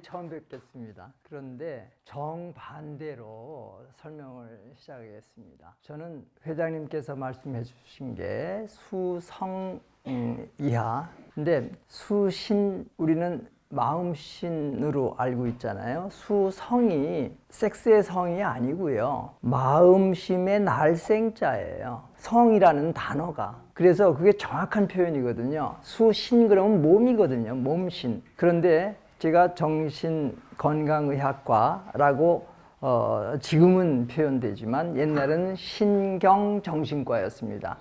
처음 뵙겠습니다. 그런데 정반대로 설명을 시작하겠습니다. 저는 회장님께서 말씀해 주신 게 수성 이하. 근데 수신, 우리는 마음신으로 알고 있잖아요. 수성이 섹스의 성이 아니고요. 마음심의 날생자예요. 성이라는 단어가. 그래서 그게 정확한 표현이거든요. 수신 그러면 몸이거든요. 몸신. 그런데 제가 정신건강의학과라고 지금은 표현되지만 옛날에는 신경정신과였습니다.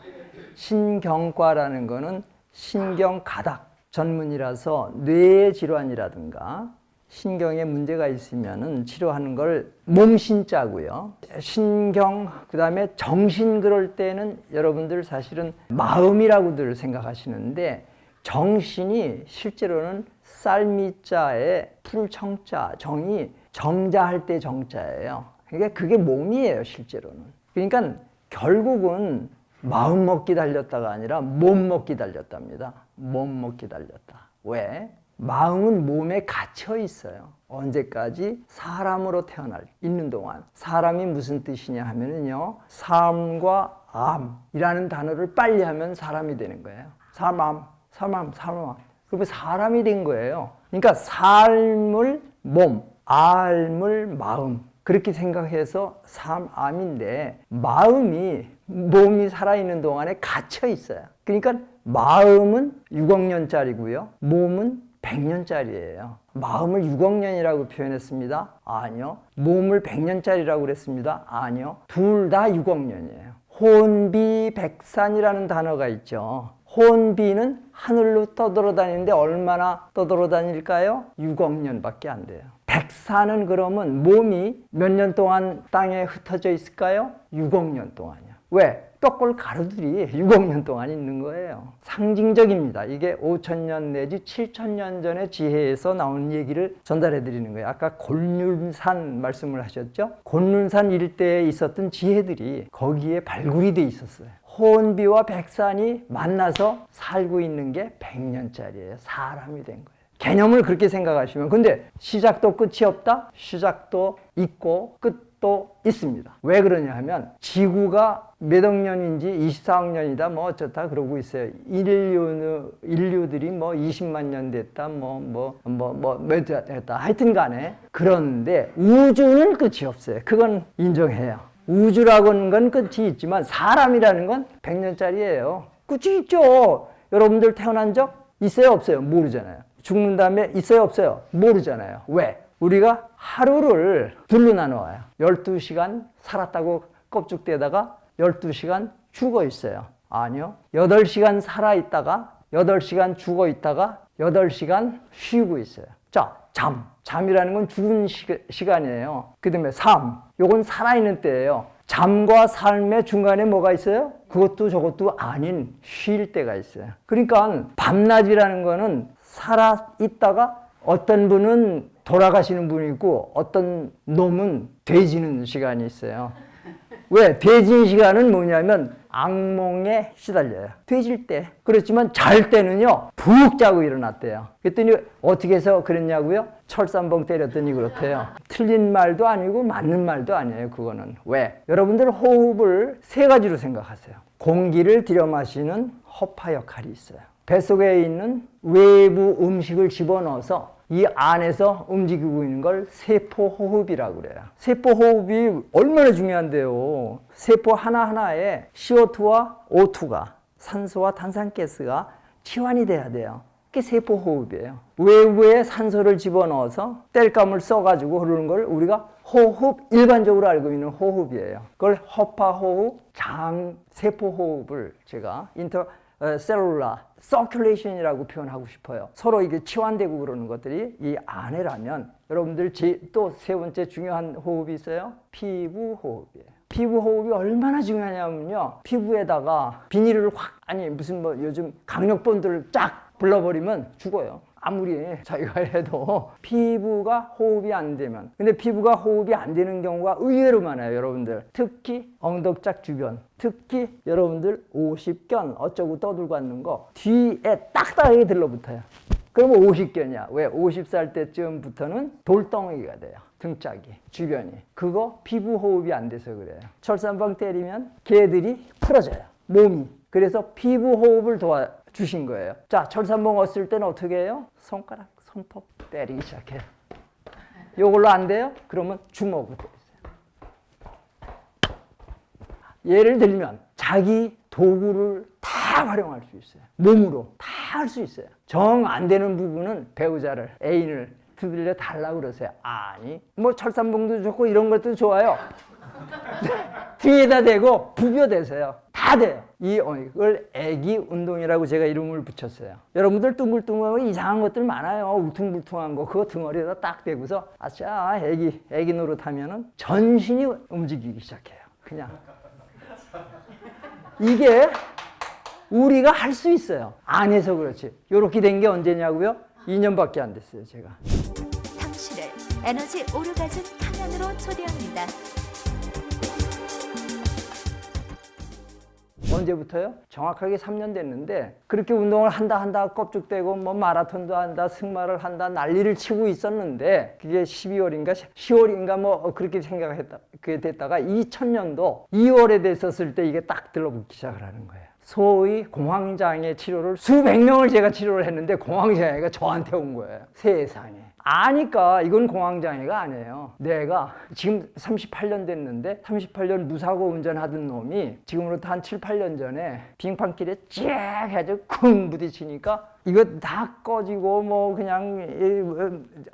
신경과라는 거는 신경가닥 전문이라서 뇌 질환이라든가 신경에 문제가 있으면은 치료하는 걸 몸신자고요. 신경, 그 다음에 정신 그럴 때는 여러분들 사실은 마음이라고들 생각하시는데 정신이 실제로는 쌀미자에 풀청자, 정이 정자할 때 정자예요. 그러니까 그게 몸이에요, 실제로는. 그러니까 결국은 마음 먹기 달렸다가 아니라 몸 먹기 달렸답니다. 몸 먹기 달렸다. 왜? 마음은 몸에 갇혀 있어요. 언제까지? 사람으로 있는 동안. 사람이 무슨 뜻이냐 하면은요, 삶과 암이라는 단어를 빨리 하면 사람이 되는 거예요. 삶. 그러면 사람이 된 거예요. 그러니까 삶을 몸, 삶을 마음. 그렇게 생각해서 삶암인데 마음이 몸이 살아있는 동안에 갇혀 있어요. 그러니까 마음은 6억 년짜리고요. 몸은 100년짜리예요. 마음을 6억 년이라고 표현했습니다. 아니요. 몸을 100년짜리라고 그랬습니다. 아니요. 둘 다 6억 년이에요. 혼비백산이라는 단어가 있죠. 혼비는 하늘로 떠돌아다니는데 얼마나 떠돌아다닐까요? 6억 년밖에 안 돼요. 백산은 그러면 몸이 몇 년 동안 땅에 흩어져 있을까요? 6억 년 동안이요. 왜? 뼈골 가루들이 6억 년 동안 있는 거예요. 상징적입니다. 이게 5,000년 내지 7,000년 전의 지혜에서 나온 얘기를 전달해 드리는 거예요. 아까 곤륜산 말씀을 하셨죠? 곤륜산 일대에 있었던 지혜들이 거기에 발굴이 돼 있었어요. 혼비와 백산이 만나서 살고 있는 게 100년짜리예요. 사람이 된 거예요. 개념을 그렇게 생각하시면, 근데 시작도 끝이 없다? 시작도 있고 끝도 있습니다. 왜 그러냐 하면 지구가 몇 억 년인지 24억 년이다 뭐 어쩌다 그러고 있어요. 인류들이 뭐 20만 년 됐다 몇 됐다 하여튼 간에. 그런데 우주는 끝이 없어요. 그건 인정해요. 우주라고 하는 건 끝이 있지만 사람이라는 건 100년짜리예요. 끝이 있죠. 여러분들 태어난 적 있어요 없어요? 모르잖아요. 죽는 다음에 있어요 없어요? 모르잖아요. 왜? 우리가 하루를 둘로 나눠요. 12시간 살았다고 껍죽대다가 12시간 죽어 있어요. 아니요. 8시간 살아있다가 8시간 죽어 있다가 8시간 쉬고 있어요. 자, 잠이라는 건 죽은 시간이에요. 그 다음에 삶, 요건 살아있는 때예요. 잠과 삶의 중간에 뭐가 있어요? 그것도 저것도 아닌 쉴 때가 있어요. 그러니까 밤낮이라는 거는 살아있다가 어떤 분은 돌아가시는 분이 있고 어떤 놈은 돼지는 시간이 있어요. 왜? 돼지 시간은 뭐냐면 악몽에 시달려요. 돼질 때. 그렇지만 잘 때는요, 푹 자고 일어났대요. 그랬더니 어떻게 해서 그랬냐고요? 철산봉 때렸더니 그렇대요. 틀린 말도 아니고 맞는 말도 아니에요, 그거는. 왜? 여러분들 호흡을 세 가지로 생각하세요. 공기를 들여 마시는 허파 역할이 있어요. 뱃속에 있는 외부 음식을 집어넣어서 이 안에서 움직이고 있는 걸 세포호흡이라고 그래요. 세포호흡이 얼마나 중요한데요. 세포 하나하나에 CO2와 O2가, 산소와 탄산가스가 치환이 돼야 돼요. 그게 세포호흡이에요. 외부에 산소를 집어넣어서 땔감을 써가지고 흐르는 걸 우리가 호흡, 일반적으로 알고 있는 호흡이에요. 그걸 허파호흡, 세포호흡을 제가 셀룰라 서큘레이션이라고 표현하고 싶어요. 서로 이게 치환되고 그러는 것들이 이 안에라면 여러분들 또 세 번째 중요한 호흡이 있어요. 피부 호흡이에요. 피부 호흡이 얼마나 중요하냐면요. 피부에다가 비닐을 무슨 요즘 강력본들을 쫙 불러버리면 죽어요. 아무리 자기가 해도 피부가 호흡이 안 되면. 근데 피부가 호흡이 안 되는 경우가 의외로 많아요, 여러분들. 특히 엉덩짝 주변, 특히 여러분들 50견 어쩌고 떠들고 앉는 거 뒤에 딱딱하게 들러붙어요. 그러면 50견이야. 왜? 50살 때쯤부터는 돌덩이가 돼요. 등짝이, 주변이. 그거 피부 호흡이 안 돼서 그래요. 철산봉 때리면 개들이 풀어져요. 몸이. 그래서 피부 호흡을 도와주신 거예요. 자, 철산봉 왔을 때는 어떻게 해요? 손가락, 손톱 때리기 시작해요. 이걸로 안 돼요? 그러면 주먹으로 때리세요. 예를 들면 자기 도구를 다 활용할 수 있어요. 몸으로 다 할 수 있어요. 정 안 되는 부분은 배우자를, 애인을 두들려 달라고 그러세요. 아니, 뭐 철산봉도 좋고 이런 것도 좋아요. 등에다 대고 부벼대세요. 다 돼요. 이걸 애기 운동이라고 제가 이름을 붙였어요. 여러분들 둥글둥글하고 이상한 것들 많아요. 울퉁불퉁한 거. 그거 등어리에다 딱 대고서 아싸 애기 노릇하면은 전신이 움직이기 시작해요. 그냥. 이게 우리가 할 수 있어요. 안 해서 그렇지. 요렇게 된 게 언제냐고요? 2년밖에 안 됐어요, 제가. 당신을 에너지 오르가즘 탕양으로 초대합니다. 언제부터요? 정확하게 3년 됐는데 그렇게 운동을 한다 껍죽대고 뭐 마라톤도 한다 승마를 한다 난리를 치고 있었는데 그게 12월인가 10월인가 뭐 그렇게 생각했다. 그게 됐다가 2000년도 2월에 됐었을 때 이게 딱 들러붙기 시작을 하는 거예요. 소위 공황장애 치료를 수백 명을 제가 치료를 했는데 공황장애가 저한테 온 거예요. 세상에. 아니까 이건 공황장애가 아니에요. 내가 지금 38년 됐는데 38년 무사고 운전하던 놈이 지금으로부터 한 7, 8년 전에 빙판길에 쫙 해서 쿵 부딪히니까 이거 다 꺼지고 뭐 그냥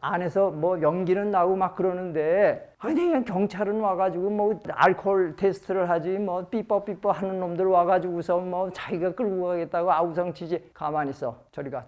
안에서 뭐 연기는 나고 막 그러는데 아니 그냥 경찰은 와가지고 뭐 알코올 테스트를 하지 뭐 삐뻐삐뻐 하는 놈들 와가지고서 뭐 자기가 끌고 가겠다고 아우성치지 가만히 있어 저리 가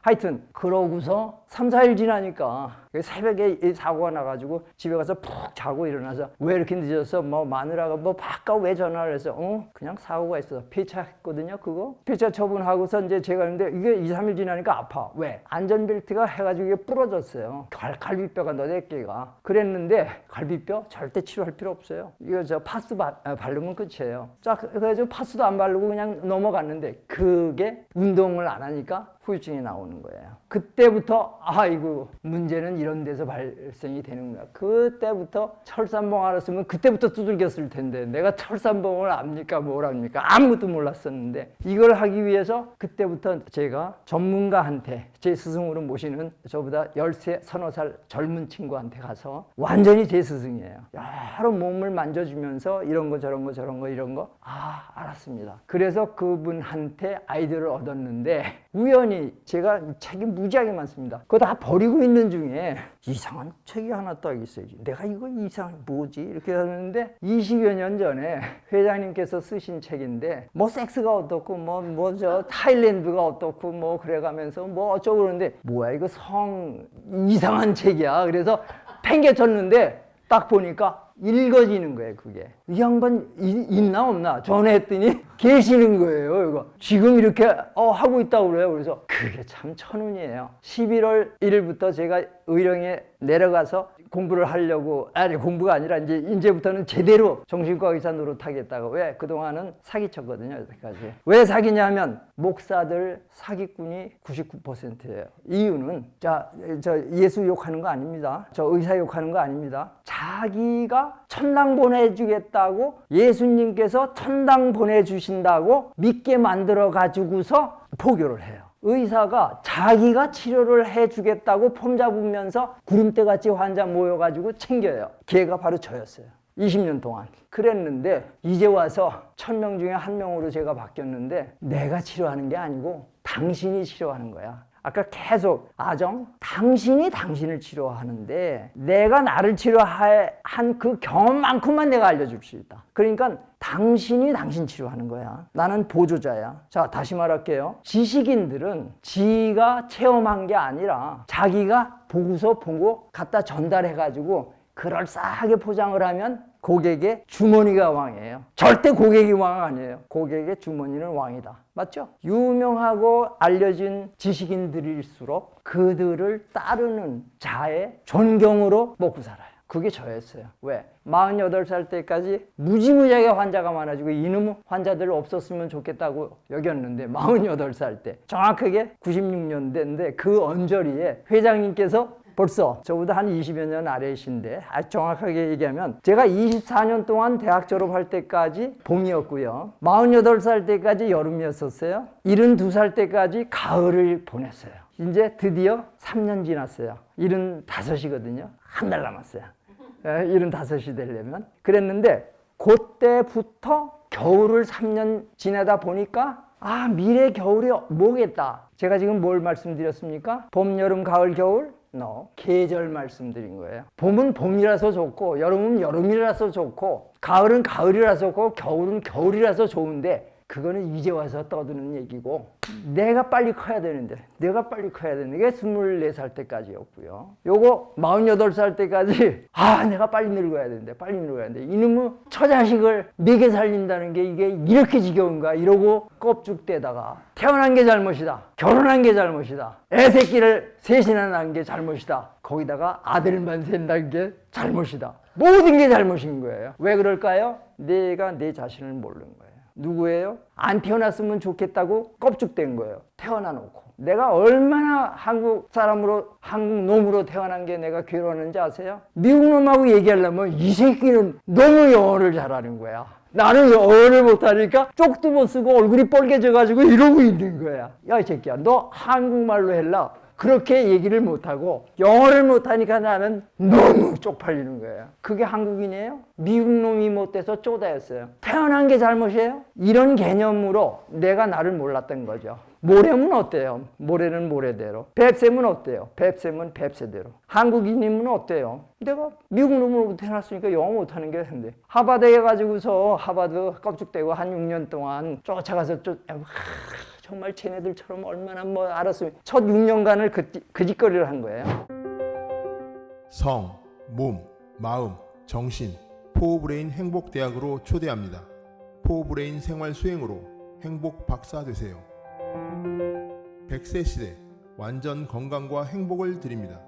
하여튼 그러고서 3, 4일 지나니까 새벽에 사고가 나가지고 집에 가서 푹 자고 일어나서 왜 이렇게 늦었어 뭐 마누라가 뭐 바꿔 왜 전화를 했어 그냥 사고가 있어서 폐차했거든요. 그거 폐차 처분하고서 이제 제가 했는데 이게 2, 3일 지나니까 아파. 왜? 안전벨트가 해가지고 이게 부러졌어요. 갈비뼈가 너네 개가. 그랬는데 갈비뼈 절대 치료할 필요 없어요. 이거 저 파스 바르면 끝이에요. 자, 그래서 파스도 안 바르고 그냥 넘어갔는데 그게 운동을 안 하니까 후유증이 나오는 거예요. 그때부터 아이고 문제는 이런 데서 발생이 되는구나. 그때부터 철산봉 알았으면 그때부터 두들겼을 텐데 내가 철산봉을 압니까 뭘 압니까 아무것도 몰랐었는데 이걸 하기 위해서 그때부터 제가 전문가한테 제 스승으로 모시는 저보다 13, 서너 살 젊은 친구한테 가서 완전히 제 스승이에요. 여러 몸을 만져주면서 이런 거 저런 거 이런 거 알았습니다. 그래서 그분한테 아이디어를 얻었는데 우연히 제가 책이 무지하게 많습니다. 그거 다 버리고 있는 중에 이상한 책이 하나 딱 있어요. 내가 이거 이상한 뭐지? 이렇게 하는데 20여 년 전에 회장님께서 쓰신 책인데 뭐 섹스가 어떻고 뭐 저 타일랜드가 어떻고 뭐 그래가면서 뭐 어쩌고 그러는데 뭐야 이거 성 이상한 책이야. 그래서 팽개쳤는데 딱 보니까 읽어지는 거예요. 그게 이 양반 있나 없나 전화했더니 계시는 거예요. 이거 지금 이렇게 하고 있다고 그래요. 그래서 그게 참 천운이에요. 11월 1일부터 제가 의령에 내려가서 공부를 하려고 공부가 아니라 이제부터는 제대로 정신과 의사 노릇하겠다고. 왜? 그동안은 사기쳤거든요. 여태까지. 왜 사기냐면 목사들 사기꾼이 99%예요. 이유는 저 예수 욕하는 거 아닙니다. 저 의사 욕하는 거 아닙니다. 자기가 천당 보내주겠다고 예수님께서 천당 보내주신다고 믿게 만들어 가지고서 포교를 해요. 의사가 자기가 치료를 해주겠다고 폼 잡으면서 구름대같이 환자 모여가지고 챙겨요. 걔가 바로 저였어요. 20년 동안 그랬는데 이제 와서 1000명 중에 1명으로 제가 바뀌었는데 내가 치료하는 게 아니고 당신이 치료하는 거야. 아까 계속 당신이 당신을 치료하는데 내가 나를 치료한 그 경험만큼만 내가 알려줄 수 있다. 그러니까 당신이 당신 치료하는 거야. 나는 보조자야. 자, 다시 말할게요. 지식인들은 지가 체험한 게 아니라 자기가 보고서 보고 갖다 전달해가지고 그럴싸하게 포장을 하면 고객의 주머니가 왕이에요. 절대 고객이 왕 아니에요. 고객의 주머니는 왕이다. 맞죠? 유명하고 알려진 지식인들일수록 그들을 따르는 자의 존경으로 먹고 살아요. 그게 저였어요. 왜? 48살 때까지 무지무지하게 환자가 많아지고 이놈의 환자들 없었으면 좋겠다고 여겼는데 48살 때 정확하게 96년대인데 그 언저리에 회장님께서 벌써 저보다 한 20여 년 아래이신데 정확하게 얘기하면 제가 24년 동안 대학 졸업할 때까지 봄이었고요. 48살 때까지 여름이었었어요. 72살 때까지 가을을 보냈어요. 이제 드디어 3년 지났어요. 75이거든요. 한 달 남았어요. 75이 되려면. 그랬는데 그때부터 겨울을 3년 지내다 보니까 미래 겨울이 뭐겠다. 제가 지금 뭘 말씀드렸습니까? 봄, 여름, 가을, 겨울? 계절 말씀드린 거예요. 봄은 봄이라서 좋고 여름은 여름이라서 좋고 가을은 가을이라서 좋고 겨울은 겨울이라서 좋은데 그거는 이제 와서 떠드는 얘기고 내가 빨리 커야 되는데 이게 24살 때까지였고요. 요거 48살 때까지 내가 빨리 늙어야 되는데 이놈의 처자식을 먹여 살린다는 게 이게 이렇게 지겨운가 이러고 껍죽대다가 태어난 게 잘못이다, 결혼한 게 잘못이다, 애새끼를 셋이나 낳은 게 잘못이다, 거기다가 아들만 샌다는 게 잘못이다, 모든 게 잘못인 거예요. 왜 그럴까요? 내가 내 자신을 모르는 거예요. 누구예요? 안 태어났으면 좋겠다고 껍죽된 거예요. 태어나 놓고. 내가 얼마나 한국 사람으로, 한국 놈으로 태어난 게 내가 괴로웠는지 아세요? 미국 놈하고 얘기하려면 이 새끼는 너무 영어를 잘하는 거야. 나는 영어를 못하니까 쪽도 못 쓰고 얼굴이 뻘개져가지고 이러고 있는 거야. 야, 이 새끼야, 너 한국말로 해라. 그렇게 얘기를 못하고 영어를 못하니까 나는 너무 쪽팔리는 거예요. 그게 한국인이에요? 미국 놈이 못돼서 쪼다였어요. 태어난 게 잘못이에요? 이런 개념으로 내가 나를 몰랐던 거죠. 모래는 어때요? 모래는 모래대로. 뱁새는 어때요? 뱁새는 뱁새대로. 한국인이면 어때요? 내가 미국 놈으로 태어났으니까 영어 못하는 게 된대. 하버드에 가지고서 하버드 껍죽대고 한 6년 동안 쫓아가서 정말 쟤네들처럼 얼마나 알았으면 첫 6년간을 그 짓거리를 한 거예요. 성, 몸, 마음, 정신, 포브레인 행복대학으로 초대합니다. 포브레인 생활 수행으로 행복 박사 되세요. 100세 시대 완전 건강과 행복을 드립니다.